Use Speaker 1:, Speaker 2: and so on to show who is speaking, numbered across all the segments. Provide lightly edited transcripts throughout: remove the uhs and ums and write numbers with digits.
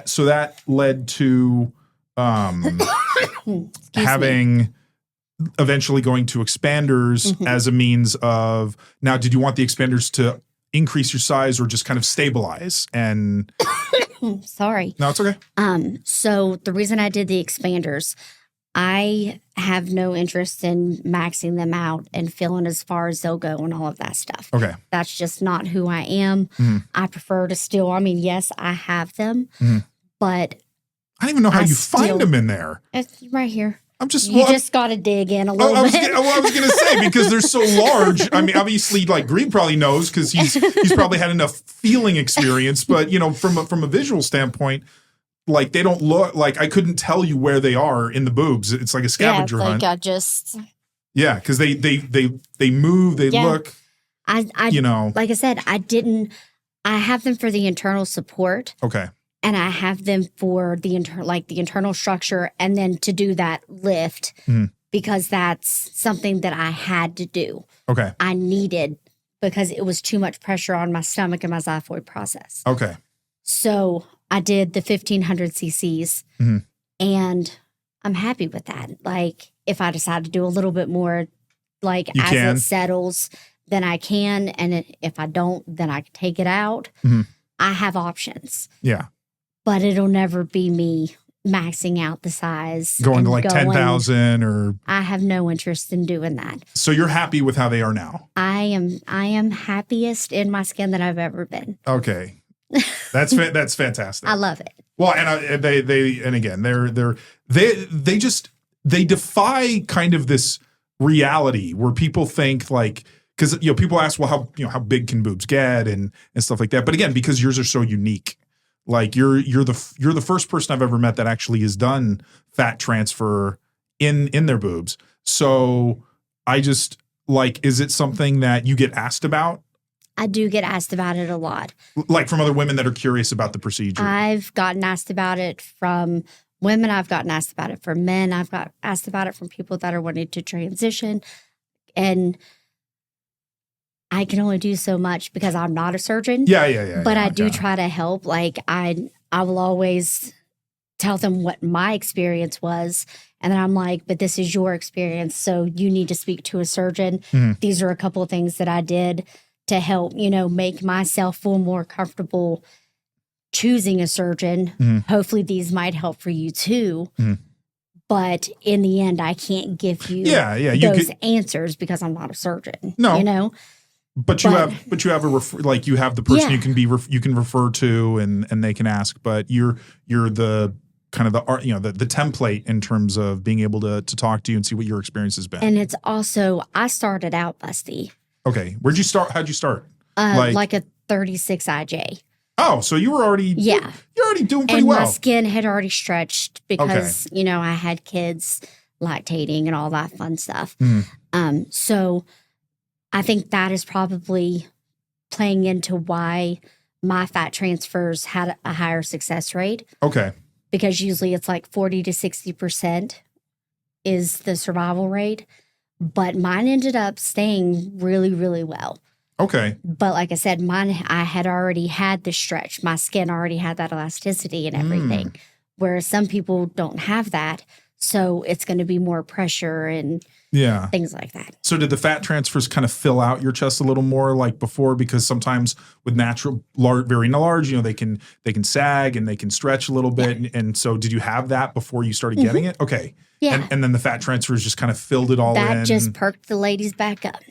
Speaker 1: So that led to having eventually going to expanders as a means of, now, did you want the expanders to increase your size or just kind of stabilize? And
Speaker 2: sorry.
Speaker 1: No, it's okay.
Speaker 2: So the reason I did the expanders, I have no interest in maxing them out and feeling as far as they'll go and all of that stuff.
Speaker 1: Okay.
Speaker 2: That's just not who I am. I prefer to still, I mean, yes, I have them, but
Speaker 1: I don't even know how you find them in there.
Speaker 2: It's right here.
Speaker 1: You
Speaker 2: just got to dig in a little bit.
Speaker 1: I was going to say, because they're so large. I mean, obviously, like Greg probably knows because he's probably had enough feeling experience. But, you know, from a visual standpoint, like they don't look like, I couldn't tell you where they are in the boobs. It's like a scavenger hunt. Yeah, because they move, they look. You know,
Speaker 2: like I said, I have them for the internal support.
Speaker 1: Okay.
Speaker 2: And I have them for the internal structure, and then to do that lift because that's something that I had to do.
Speaker 1: Okay.
Speaker 2: I needed, because it was too much pressure on my stomach and my xiphoid process.
Speaker 1: Okay.
Speaker 2: So I did the 1500 cc's, and I'm happy with that. Like, if I decide to do a little bit more, like it settles, then I can, and if I don't, then I can take it out. I have options.
Speaker 1: Yeah.
Speaker 2: But it'll never be me maxing out the size.
Speaker 1: Going to like 10,000 or...
Speaker 2: I have no interest in doing that.
Speaker 1: So you're happy with how they are now?
Speaker 2: I am happiest in my skin that I've ever been.
Speaker 1: Okay. That's fantastic.
Speaker 2: I love it.
Speaker 1: Well, and they defy kind of this reality where people think like, because, you know, people ask, well, how big can boobs get and stuff like that. But again, because yours are so unique. Like you're the first person I've ever met that actually has done fat transfer in their boobs. So I just like, is it something that you get asked about?
Speaker 2: I do get asked about it a lot.
Speaker 1: Like from other women that are curious about the procedure.
Speaker 2: I've gotten asked about it from women. I've gotten asked about it from men. I've got asked about it from people that are wanting to transition. And I can only do so much because I'm not a surgeon.
Speaker 1: Yeah.
Speaker 2: But I do try to help. Like I will always tell them what my experience was. And then I'm like, but this is your experience. So you need to speak to a surgeon. These are a couple of things that I did to help, you know, make myself feel more comfortable choosing a surgeon. Hopefully these might help for you too. But in the end, I can't give you those answers because I'm not a surgeon.
Speaker 1: No.
Speaker 2: You know?
Speaker 1: But you have you have the person you can refer to and they can ask, but you're the kind of the template in terms of being able to talk to you and see what your experience has been.
Speaker 2: And it's also, I started out busty.
Speaker 1: Okay. Where'd you start? How'd you start?
Speaker 2: Like a 36 IJ.
Speaker 1: Oh, so you were already you're already doing pretty well.
Speaker 2: And my skin had already stretched because, you know, I had kids lactating and all that fun stuff. So I think that is probably playing into why my fat transfers had a higher success rate.
Speaker 1: Okay.
Speaker 2: Because usually it's like 40 to 60% is the survival rate. But mine ended up staying really, really well.
Speaker 1: Okay.
Speaker 2: But like I said, I had already had the stretch. My skin already had that elasticity and everything. Whereas some people don't have that. So it's going to be more pressure and things like that.
Speaker 1: So did the fat transfers kind of fill out your chest a little more like before? Because sometimes with natural, very large, you know, they can sag and they can stretch a little bit. Yeah. And so did you have that before you started getting it? Okay.
Speaker 2: Yeah.
Speaker 1: And then the fat transfers just kind of filled it all in.
Speaker 2: That just perked the ladies back up.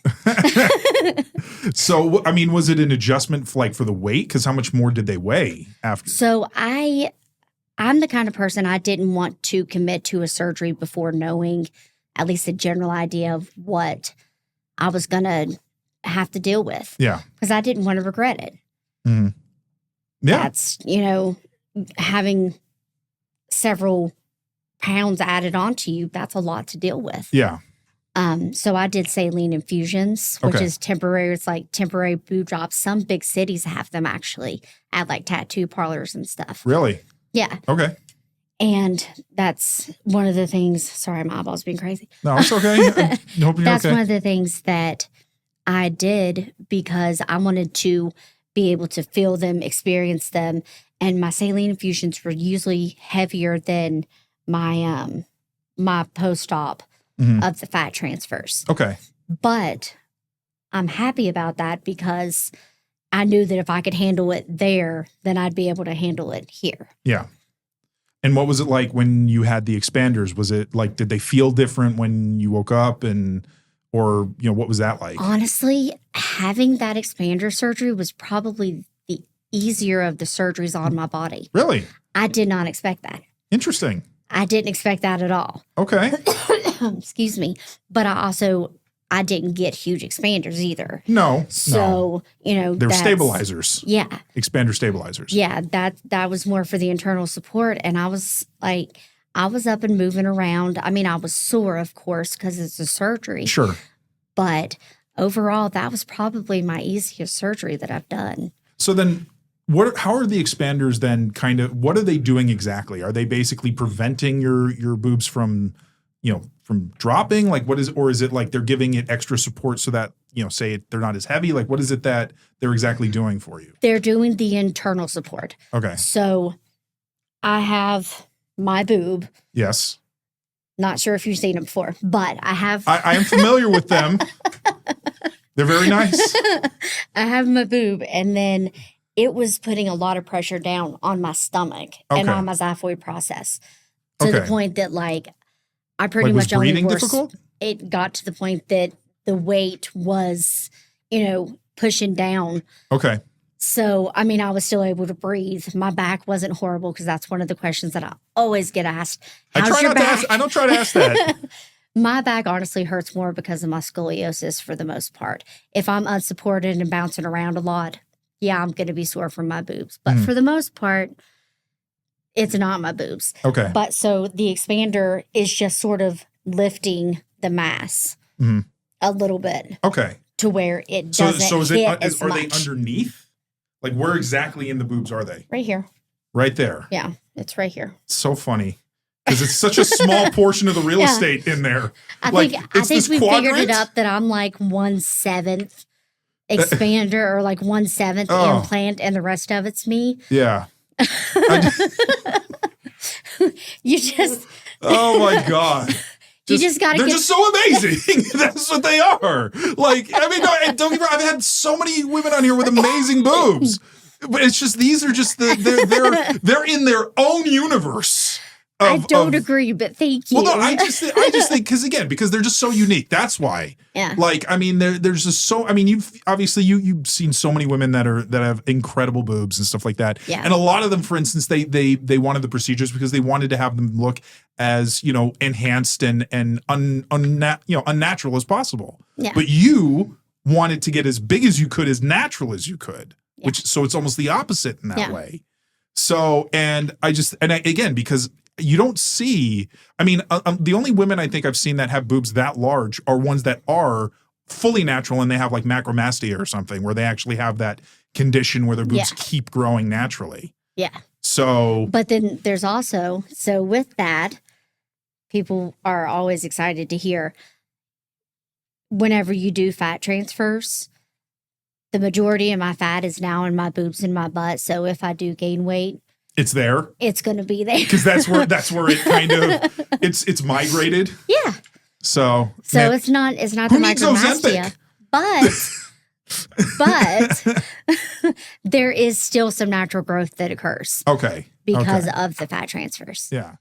Speaker 1: So, I mean, was it an adjustment for the weight? Because how much more did they weigh after?
Speaker 2: So I'm the kind of person, I didn't want to commit to a surgery before knowing at least a general idea of what I was going to have to deal with.
Speaker 1: Yeah.
Speaker 2: Because I didn't want to regret it.
Speaker 1: Yeah.
Speaker 2: That's, you know, having several pounds added onto you, that's a lot to deal with.
Speaker 1: Yeah.
Speaker 2: So I did saline infusions, which is temporary. It's like temporary boob drops. Some big cities have them actually at like tattoo parlors and stuff.
Speaker 1: Really?
Speaker 2: Yeah.
Speaker 1: Okay.
Speaker 2: And that's one of the things. Sorry, my eyeball's being crazy.
Speaker 1: No, it's okay. I hope you're
Speaker 2: that's
Speaker 1: okay.
Speaker 2: one of the things that I did because I wanted to be able to feel them, experience them, and my saline infusions were usually heavier than my my post-op of the fat transfers.
Speaker 1: Okay.
Speaker 2: But I'm happy about that because I knew that if I could handle it there, then I'd be able to handle it here.
Speaker 1: Yeah. And what was it like when you had the expanders? Was it like, did they feel different when you woke up or what was that like?
Speaker 2: Honestly, having that expander surgery was probably the easier of the surgeries on my body.
Speaker 1: Really?
Speaker 2: I did not expect that.
Speaker 1: Interesting.
Speaker 2: I didn't expect that at all.
Speaker 1: Okay.
Speaker 2: Excuse me. But I didn't get huge expanders either.
Speaker 1: No.
Speaker 2: So,
Speaker 1: they're stabilizers.
Speaker 2: Yeah.
Speaker 1: Expander stabilizers.
Speaker 2: Yeah. That was more for the internal support. And I was up and moving around. I mean, I was sore, of course, because it's a surgery.
Speaker 1: Sure.
Speaker 2: But overall, that was probably my easiest surgery that I've done.
Speaker 1: So then how are the expanders then what are they doing exactly? Are they basically preventing your boobs from dropping? Like or is it like they're giving it extra support so that, say they're not as heavy? Like what is it that they're exactly doing for you?
Speaker 2: They're doing the internal support.
Speaker 1: Okay.
Speaker 2: So I have my boob.
Speaker 1: Yes.
Speaker 2: Not sure if you've seen them before, but I have.
Speaker 1: I am familiar with them. They're very nice.
Speaker 2: I have my boob, and then it was putting a lot of pressure down on my stomach and on my xiphoid process to the point that I pretty much only
Speaker 1: breathing difficult?
Speaker 2: It got to the point that the weight was, pushing down.
Speaker 1: Okay.
Speaker 2: So, I mean, I was still able to breathe. My back wasn't horrible because that's one of the questions that I always get asked. How's your back?
Speaker 1: I don't try to ask that.
Speaker 2: My back honestly hurts more because of my scoliosis for the most part. If I'm unsupported and bouncing around a lot, yeah, I'm going to be sore from my boobs. But for the most part, it's not my boobs.
Speaker 1: Okay.
Speaker 2: But so the expander is just sort of lifting the mass a little bit.
Speaker 1: Okay.
Speaker 2: To where it doesn't hit
Speaker 1: are they underneath? Like where exactly in the boobs are they?
Speaker 2: Right here.
Speaker 1: Right there.
Speaker 2: Yeah, it's right here.
Speaker 1: So funny. Because it's such a small portion of the real estate in there.
Speaker 2: I think we figured it up that I'm like 1/7 expander or like 1/7 implant and the rest of it's me.
Speaker 1: Yeah.
Speaker 2: You just
Speaker 1: oh my God.
Speaker 2: You just got to
Speaker 1: They're just so amazing. That's what they are. Like, I mean, don't get me wrong. I've had so many women on here with amazing boobs. But it's just, these are just, they're in their own universe.
Speaker 2: I don't agree, but thank you.
Speaker 1: Well, no, I just think, because they're just so unique. That's why.
Speaker 2: Yeah.
Speaker 1: Like, I mean, there's just so, I mean, you've seen so many women that have incredible boobs and stuff like that.
Speaker 2: Yeah.
Speaker 1: And a lot of them, for instance, they wanted the procedures because they wanted to have them look as, enhanced and unnatural as possible.
Speaker 2: Yeah.
Speaker 1: But you wanted to get as big as you could, as natural as you could, so it's almost the opposite in that way. So, again, because you don't see, I mean, the only women I think I've seen that have boobs that large are ones that are fully natural and they have like macromastia or something where they actually have that condition where their boobs keep growing naturally.
Speaker 2: Yeah.
Speaker 1: So.
Speaker 2: But then there's also, so with that, people are always excited to hear whenever you do fat transfers, the majority of my fat is now in my boobs and my butt. So if I do gain weight,
Speaker 1: it's there.
Speaker 2: It's going to be there
Speaker 1: because that's where it kind of it's migrated.
Speaker 2: Yeah.
Speaker 1: So
Speaker 2: man, it's not the micromastia, but there is still some natural growth that occurs.
Speaker 1: Okay.
Speaker 2: Because of the fat transfers.
Speaker 1: Yeah.